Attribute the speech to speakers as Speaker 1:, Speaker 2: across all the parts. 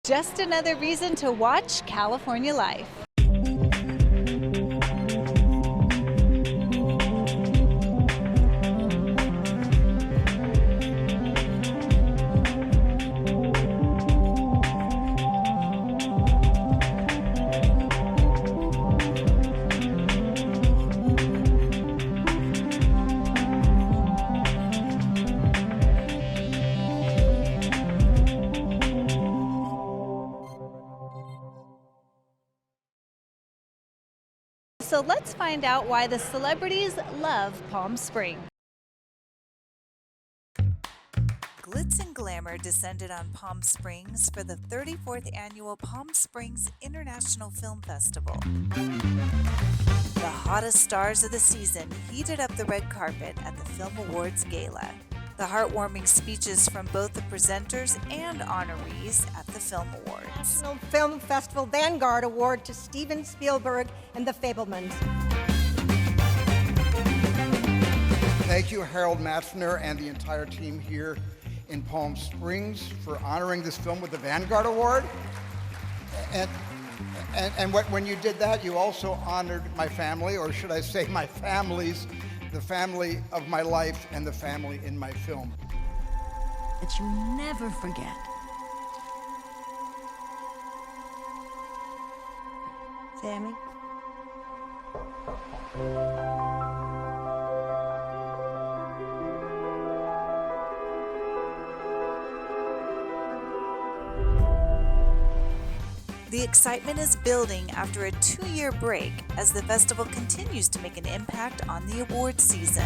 Speaker 1: Just another reason to watch California Life. So let's find out why the celebrities love Palm Springs. Glitz and glamour descended on Palm Springs for the 34th annual Palm Springs International Film Festival. The hottest stars of the season heated up the red carpet at the Film Awards Gala. The heartwarming speeches from both the presenters and honorees at the Film Awards.
Speaker 2: National Film Festival Vanguard Award to Steven Spielberg and The Fabelmans.
Speaker 3: Thank you, Harold Matzner and the entire team here in Palm Springs for honoring this film with the Vanguard Award. When you did that, you also honored my family, or should I say my families, the family of my life and the family in my film.
Speaker 4: That you never forget.
Speaker 2: Sammy?
Speaker 1: The excitement is building after a 2-year break as the festival continues to make an impact on the award season.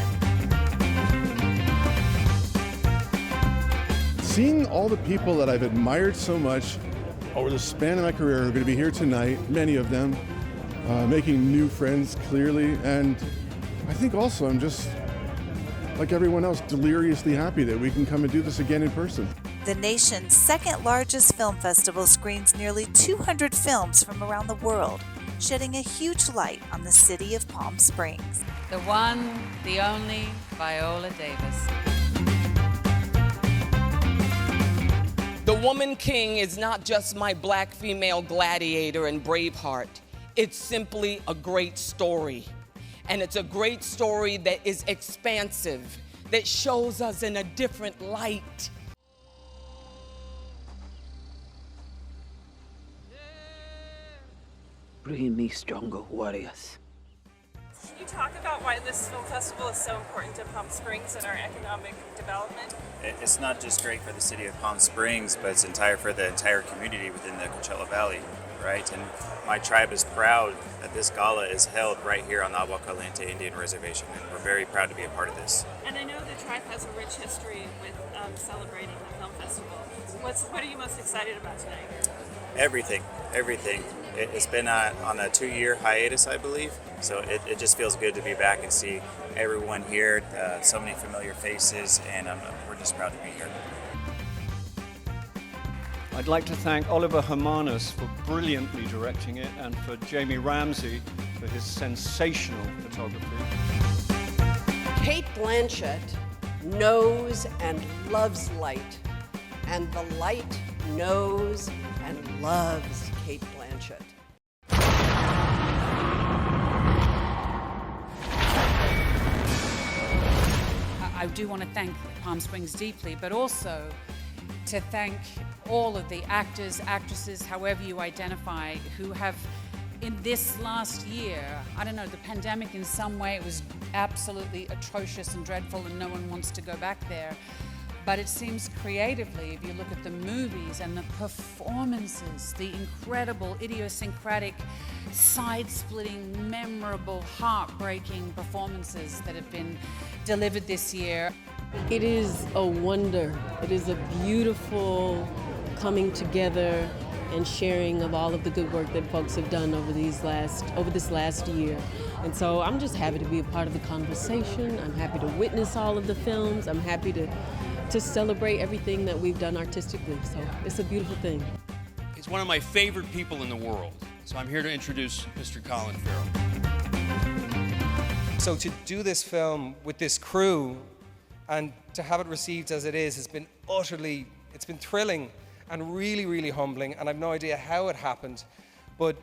Speaker 5: Seeing all the people that I've admired so much over the span of my career are going to be here tonight, many of them, making new friends clearly, and I think also I'm just, like everyone else, deliriously happy that we can come and do this again in person.
Speaker 1: The nation's second largest film festival screens nearly 200 films from around the world, shedding a huge light on the city of Palm Springs.
Speaker 6: The one, the only, Viola Davis.
Speaker 7: The Woman King is not just my black female gladiator in Braveheart. It's simply a great story. And it's a great story that is expansive, that shows us in a different light.
Speaker 8: Bring me stronger warriors.
Speaker 9: Can you talk about why this film festival is so important to Palm Springs and our economic development?
Speaker 10: It's not just great for the city of Palm Springs, but it's for the entire community within the Coachella Valley, right? And my tribe is proud that this gala is held right here on the Agua Caliente Indian Reservation, and we're very proud to be a part of this.
Speaker 9: And I know the tribe has a rich history with celebrating the film festival. What are you most excited about tonight?
Speaker 10: Everything. It's been on a 2-year hiatus, I believe, so it just feels good to be back and see everyone here, so many familiar faces, and we're just proud to be here.
Speaker 11: I'd like to thank Oliver Hermanus for brilliantly directing it, and for Jamie Ramsey for his sensational photography.
Speaker 12: Cate Blanchett knows and loves light, and the light knows and loves Cate Blanchett.
Speaker 6: I do want to thank Palm Springs deeply, but also to thank all of the actors, actresses, however you identify, who have, in this last year, I don't know, the pandemic in some way, it was absolutely atrocious and dreadful and no one wants to go back there. But it seems creatively, if you look at the movies and the performances, the incredible, idiosyncratic, side-splitting, memorable, heartbreaking performances that have been delivered this year.
Speaker 13: It is a wonder. It is a beautiful coming together and sharing of all of the good work that folks have done over this last year. And so I'm just happy to be a part of the conversation. I'm happy to witness all of the films. I'm happy to celebrate everything that we've done artistically. So it's a beautiful thing.
Speaker 14: He's one of my favorite people in the world. So I'm here to introduce Mr. Colin Farrell.
Speaker 15: So to do this film with this crew and to have it received as it is has been it's been thrilling. and really, really humbling, and I've no idea how it happened. But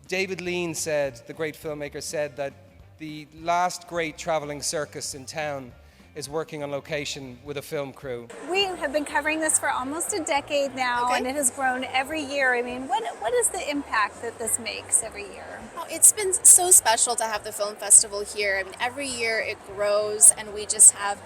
Speaker 15: David Lean said, the great filmmaker, said that the last great traveling circus in town is working on location with a film crew.
Speaker 16: We have been covering this for almost a decade now, and it has grown every year. I mean, what is the impact that this makes every year?
Speaker 17: Oh, it's been so special to have the film festival here. I mean, every year it grows, and we just have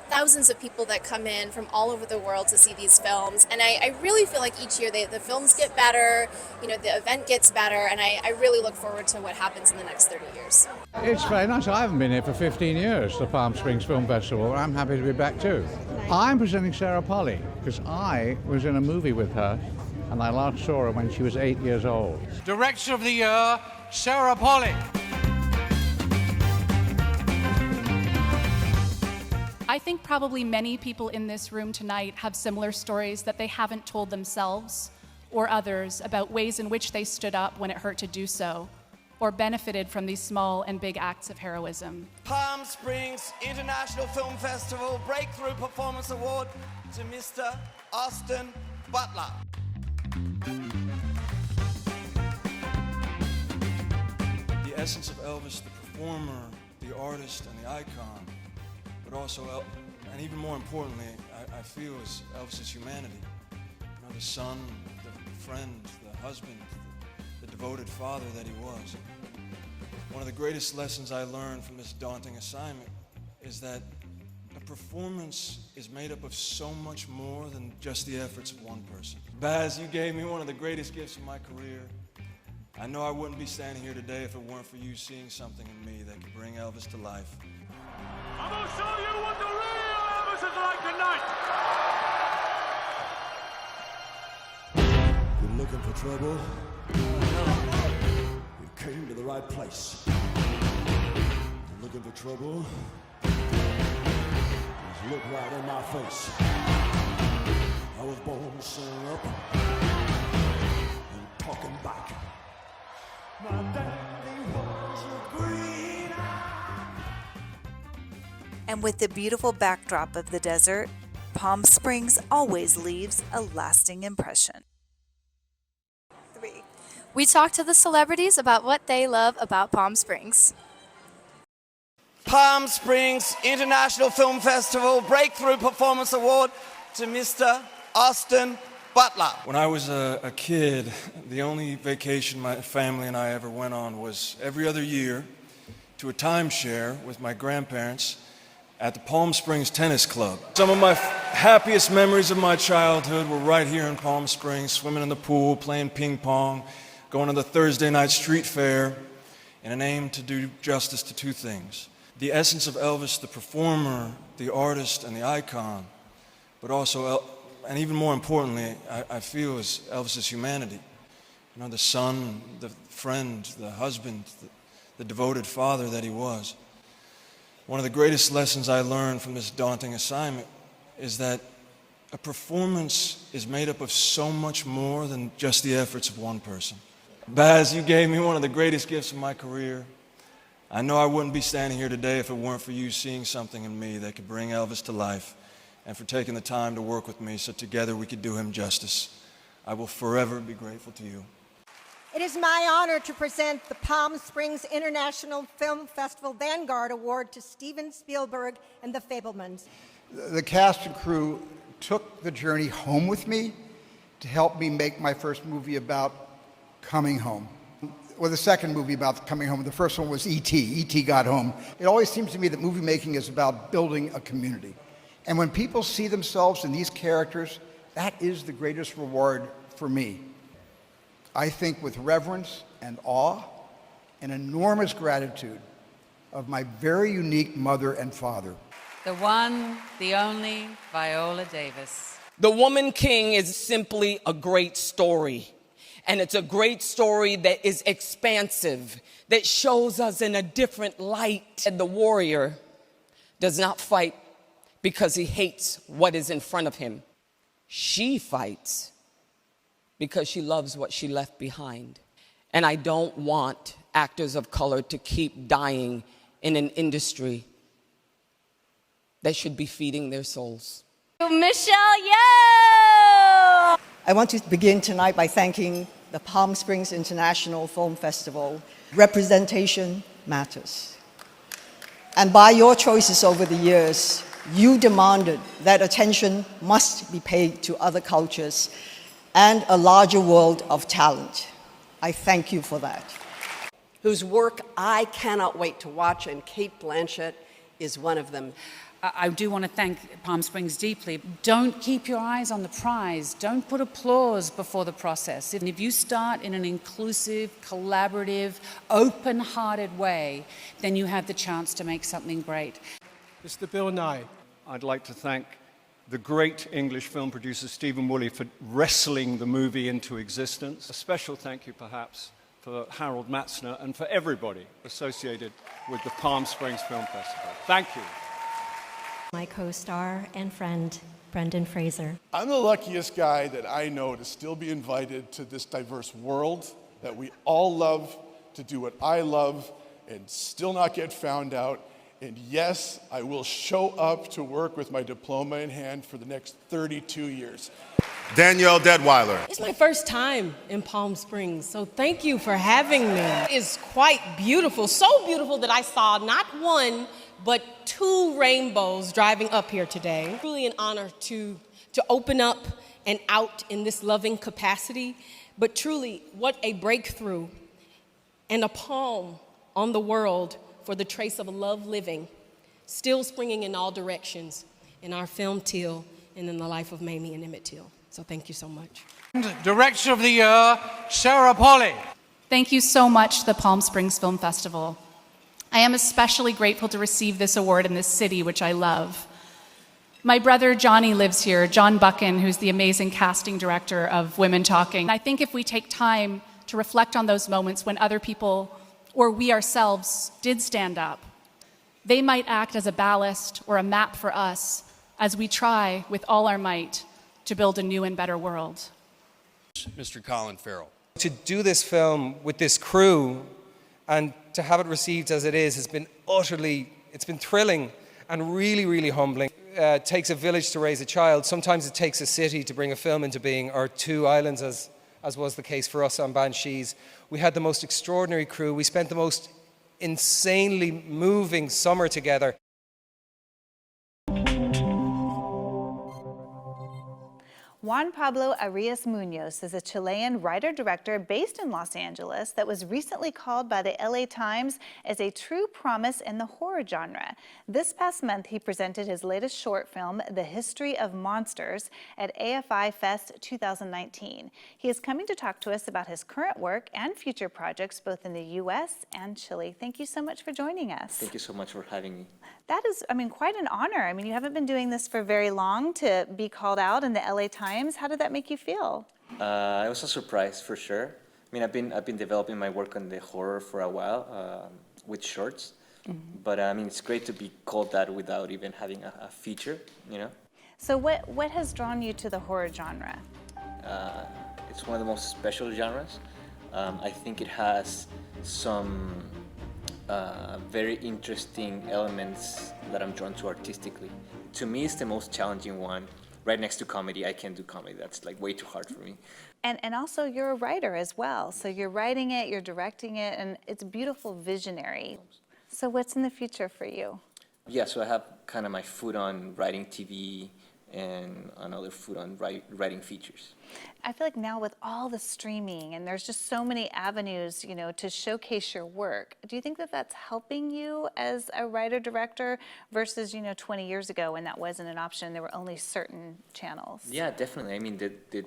Speaker 17: thousands of people that come in from all over the world to see these films. And I really feel like each year the films get better, you know, the event gets better, and I really look forward to what happens in the next 30 years.
Speaker 18: It's very nice. I haven't been here for 15 years, the Palm Springs Film Festival. I'm happy to be back too. I'm presenting Sarah Polley because I was in a movie with her and I last saw her when she was 8 years old.
Speaker 19: Director of the Year, Sarah Polley.
Speaker 20: I think probably many people in this room tonight have similar stories that they haven't told themselves or others about ways in which they stood up when it hurt to do so, or benefited from these small and big acts of heroism.
Speaker 21: Palm Springs International Film Festival Breakthrough Performance Award to Mr. Austin Butler.
Speaker 22: The essence of Elvis, the performer, the artist, and the icon, but also, and even more importantly, I feel is Elvis's humanity. You know, the son, the friend, the husband, the devoted father that he was. One of the greatest lessons I learned from this daunting assignment is that a performance is made up of so much more than just the efforts of one person. Baz, you gave me one of the greatest gifts of my career. I know I wouldn't be standing here today if it weren't for you seeing something in me that could bring Elvis to life.
Speaker 19: I'm gonna show you what the real Elvis is like tonight.
Speaker 23: You're looking for trouble? You came to the right place. You're looking for trouble? Just look right in my face. I was born to sing up and talking back. My daddy was a green.
Speaker 1: And with the beautiful backdrop of the desert, Palm Springs always leaves a lasting impression.
Speaker 24: We talked to the celebrities about what they love about Palm Springs.
Speaker 21: Palm Springs International Film Festival Breakthrough Performance Award to Mr. Austin Butler.
Speaker 22: When I was a kid, the only vacation my family and I ever went on was every other year to a timeshare with my grandparents at the Palm Springs Tennis Club. Some of my happiest memories of my childhood were right here in Palm Springs, swimming in the pool, playing ping pong, going to the Thursday night street fair in an aim to do justice to two things. The essence of Elvis, the performer, the artist, and the icon, but also, and even more importantly, I feel is Elvis's humanity. You know, the son, the friend, the husband, the devoted father that he was. One of the greatest lessons I learned from this daunting assignment is that a performance is made up of so much more than just the efforts of one person. Baz, you gave me one of the greatest gifts of my career. I know I wouldn't be standing here today if it weren't for you seeing something in me that could bring Elvis to life and for taking the time to work with me so together we could do him justice. I will forever be grateful to you.
Speaker 2: It is my honor to present the Palm Springs International Film Festival Vanguard Award to Steven Spielberg and the Fabelmans.
Speaker 3: The cast and crew took the journey home with me to help me make my first movie about coming home. Well, the second movie about coming home, the first one was E.T. E.T. Got Home. It always seems to me that movie making is about building a community. And when people see themselves in these characters, that is the greatest reward for me. I think with reverence and awe and enormous gratitude of my very unique mother and father.
Speaker 25: The one, the only Viola Davis.
Speaker 7: The Woman King is simply a great story. And it's a great story that is expansive, that shows us in a different light. And the warrior does not fight because he hates what is in front of him. She fights because she loves what she left behind. And I don't want actors of color to keep dying in an industry that should be feeding their souls.
Speaker 24: Michelle Yeoh!
Speaker 4: I want to begin tonight by thanking the Palm Springs International Film Festival. Representation matters. And by your choices over the years, you demanded that attention must be paid to other cultures and a larger world of talent. I thank you for that.
Speaker 12: Whose work I cannot wait to watch, and Kate Blanchett is one of them.
Speaker 6: I do want to thank Palm Springs deeply. Don't keep your eyes on the prize. Don't put applause before the process. And if you start in an inclusive, collaborative, open-hearted way, then you have the chance to make something great.
Speaker 11: Mr. Bill Nye. I'd like to thank the great English film producer Stephen Woolley for wrestling the movie into existence. A special thank you, perhaps, for Harold Matzner and for everybody associated with the Palm Springs Film Festival. Thank you.
Speaker 5: My co-star and friend, Brendan Fraser.
Speaker 8: I'm the luckiest guy that I know to still be invited to this diverse world that we all love, to do what I love and still not get found out. And yes, I will show up to work with my diploma in hand for the next 32 years.
Speaker 9: Danielle Deadweiler.
Speaker 10: It's my first time in Palm Springs, so thank you for having me. It's quite beautiful, so beautiful that I saw not one, but 2 rainbows driving up here today. Truly an honor to open up and out in this loving capacity, but truly what a breakthrough and a palm on the world for the trace of love living, still springing in all directions in our film Till and in the life of Mamie and Emmett Till. So thank you so much.
Speaker 26: Director of the Year, Sarah Polley.
Speaker 20: Thank you so much, the Palm Springs Film Festival. I am especially grateful to receive this award in this city, which I love. My brother Johnny lives here, John Buchan, who's the amazing casting director of Women Talking. I think if we take time to reflect on those moments when other people, or we ourselves, did stand up, they might act as a ballast or a map for us as we try with all our might to build a new and better world.
Speaker 14: Mr. Colin Farrell.
Speaker 15: To do this film with this crew and to have it received as it is has been it's been thrilling and really, really humbling. It takes a village to raise a child. Sometimes it takes a city to bring a film into being, or 2 islands, as was the case for us on Banshees. We had the most extraordinary crew. We spent the most insanely moving summer together.
Speaker 1: Juan Pablo Arias Munoz is a Chilean writer-director based in Los Angeles that was recently called by the LA Times as a true promise in the horror genre. This past month, he presented his latest short film, The History of Monsters, at AFI Fest 2019. He is coming to talk to us about his current work and future projects both in the U.S. and Chile. Thank you so much for joining us.
Speaker 27: Thank you so much for having me.
Speaker 1: That is, quite an honor. You haven't been doing this for very long to be called out in the LA Times. How did that make you feel?
Speaker 27: It was a surprise for sure. I've been developing my work on the horror for a while with shorts, but it's great to be called that without even having a feature,
Speaker 1: So what has drawn you to the horror genre?
Speaker 27: It's one of the most special genres. I think it has some very interesting elements that I'm drawn to artistically. To me, it's the most challenging one. Right next to comedy, I can't do comedy. That's way too hard for me.
Speaker 1: And also you're a writer as well. So you're writing it, you're directing it, and it's beautiful visionary. So what's in the future for you?
Speaker 27: Yeah, so I have kind of my foot on writing TV and another foot on writing features.
Speaker 1: I feel like now with all the streaming and there's just so many avenues, to showcase your work. Do you think that that's helping you as a writer-director versus, 20 years ago when that wasn't an option, there were only certain channels?
Speaker 27: Yeah, definitely. The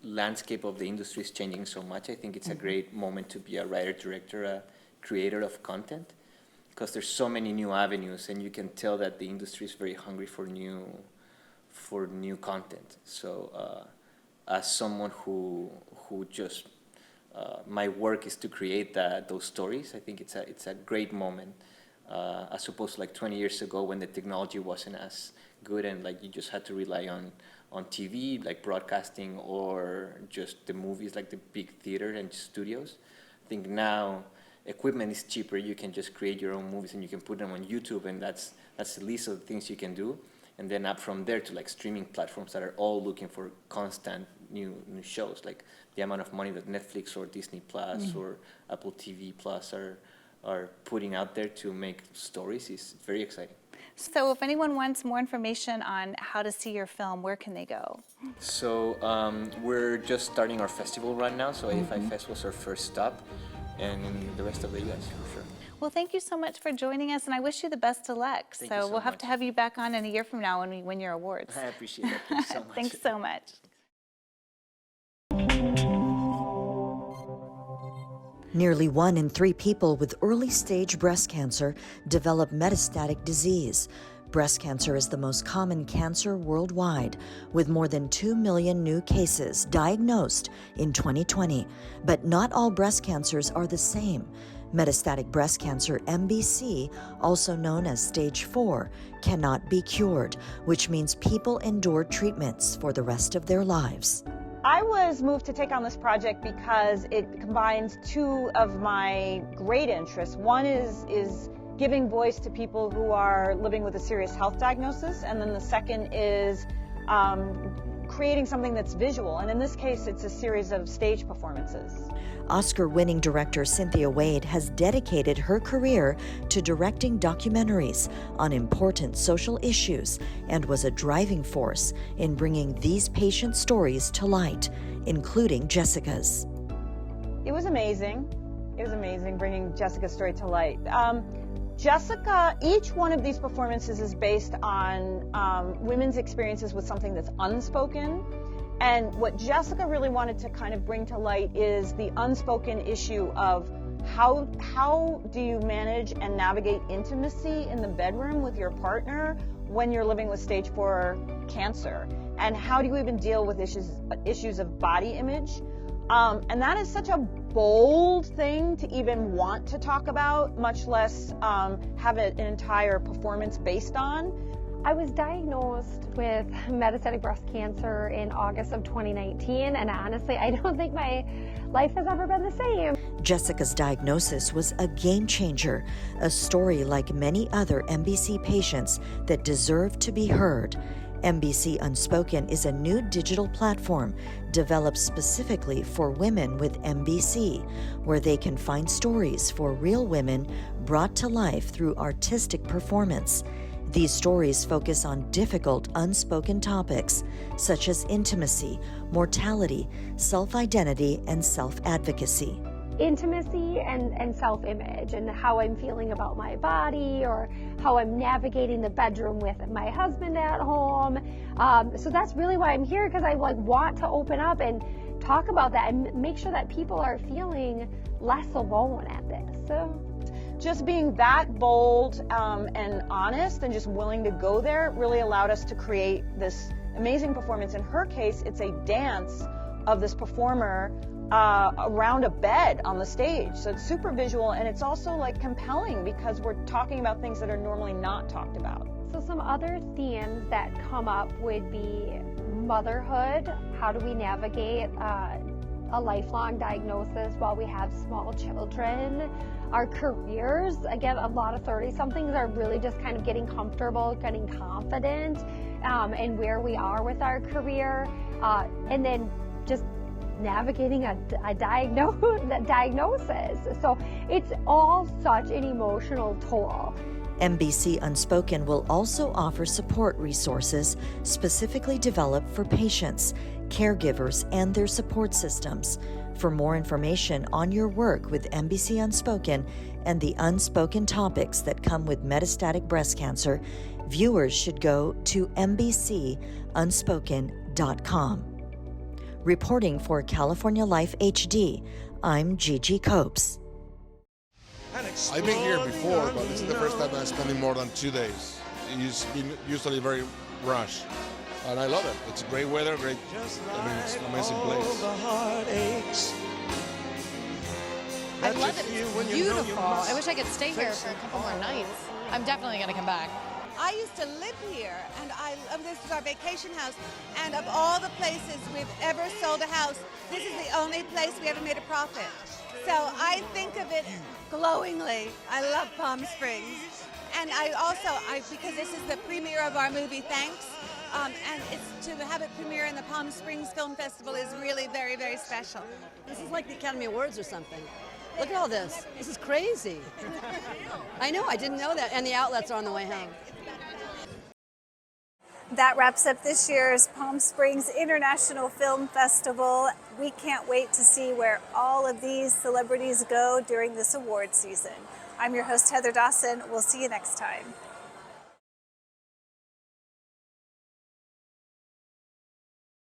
Speaker 27: landscape of the industry is changing so much. I think it's a great moment to be a writer-director, a creator of content, because there's so many new avenues and you can tell that the industry is very hungry for new content. So as someone who just my work is to create those stories, I think it's a great moment as opposed to 20 years ago when the technology wasn't as good and you just had to rely on TV, broadcasting, or just the movies, the big theater and studios. I think now equipment is cheaper. You can just create your own movies and you can put them on YouTube, and that's the least of the things you can do. And then up from there to streaming platforms that are all looking for constant new shows. Like the amount of money that Netflix or Disney Plus or Apple TV Plus are putting out there to make stories is very exciting.
Speaker 1: So if anyone wants more information on how to see your film, where can they go?
Speaker 27: So we're just starting our festival right now, so A5 Fest was our first stop, and in the rest of the US, for sure.
Speaker 1: Well, thank you so much for joining us, and I wish you the best of luck.
Speaker 27: Thank you so
Speaker 1: we'll have
Speaker 27: much.
Speaker 1: to have you back on in a year from now when we win your awards.
Speaker 27: I appreciate it. Thanks so much.
Speaker 1: Thanks so much.
Speaker 13: Nearly 1 in 3 people with early-stage breast cancer develop metastatic disease. Breast cancer is the most common cancer worldwide, with more than 2 million new cases diagnosed in 2020. But not all breast cancers are the same. Metastatic breast cancer, MBC, also known as stage 4, cannot be cured, which means people endure treatments for the rest of their lives.
Speaker 16: I was moved to take on this project because it combines two of my great interests. One is giving voice to people who are living with a serious health diagnosis, and then the second is creating something that's visual, and in this case it's a series of stage performances.
Speaker 13: Oscar-winning director Cynthia Wade has dedicated her career to directing documentaries on important social issues and was a driving force in bringing these patient stories to light, including Jessica's.
Speaker 16: It was amazing. It was amazing bringing Jessica's story to light. Jessica, each one of these performances is based on women's experiences with something that's unspoken. And what Jessica really wanted to kind of bring to light is the unspoken issue of how do you manage and navigate intimacy in the bedroom with your partner when you're living with stage 4 cancer? And how do you even deal with issues of body image? And that is such a bold thing to even want to talk about, much less have an entire performance based on.
Speaker 17: I was diagnosed with metastatic breast cancer in August of 2019, and honestly, I don't think my life has ever been the same.
Speaker 13: Jessica's diagnosis was a game changer, a story like many other MBC patients that deserve to be heard. MBC Unspoken is a new digital platform developed specifically for women with MBC, where they can find stories for real women brought to life through artistic performance. These stories focus on difficult, unspoken topics such as intimacy, mortality, self-identity, and self-advocacy.
Speaker 17: Intimacy and self-image and how I'm feeling about my body or how I'm navigating the bedroom with my husband at home. So that's really why I'm here, because I want to open up and talk about that and make sure that people are feeling less alone at this. So
Speaker 16: just being that bold and honest and just willing to go there really allowed us to create this amazing performance. In her case, it's a dance of this performer around a bed on the stage. So it's super visual, and it's also like compelling because we're talking about things that are normally not talked about.
Speaker 17: So some other themes that come up would be motherhood. How do we navigate a lifelong diagnosis while we have small children? Our careers, again, a lot of 30-somethings are really just kind of getting comfortable, getting confident in where we are with our career, and then just navigating a diagnosis. So it's all such an emotional toll.
Speaker 13: MBC Unspoken will also offer support resources specifically developed for patients, caregivers, and their support systems. For more information on your work with MBC Unspoken and the unspoken topics that come with metastatic breast cancer, viewers should go to mbcunspoken.com. Reporting for California Life HD, I'm Gigi Copes.
Speaker 9: I've been here before, but this is the first time I'm spending more than 2 days. It's been usually very rushed, and I love it. It's great weather, it's an amazing place.
Speaker 18: I love it. It's beautiful. I wish I could stay here for a couple more nights. I'm definitely going to come back.
Speaker 19: I used to live here, and this is our vacation house, and of all the places we've ever sold a house, this is the only place we ever made a profit. So I think of it glowingly. I love Palm Springs, And because this is the premiere of our movie, Thanks, and it's to have it premiere in the Palm Springs Film Festival is really very, very special.
Speaker 2: This is like the Academy Awards or something. Look at all this. This is crazy. I know, I didn't know that. And the outlets are on the way home.
Speaker 1: That wraps up this year's Palm Springs International Film Festival. We can't wait to see where all of these celebrities go during this award season. I'm your host, Heather Dawson. We'll see you next time.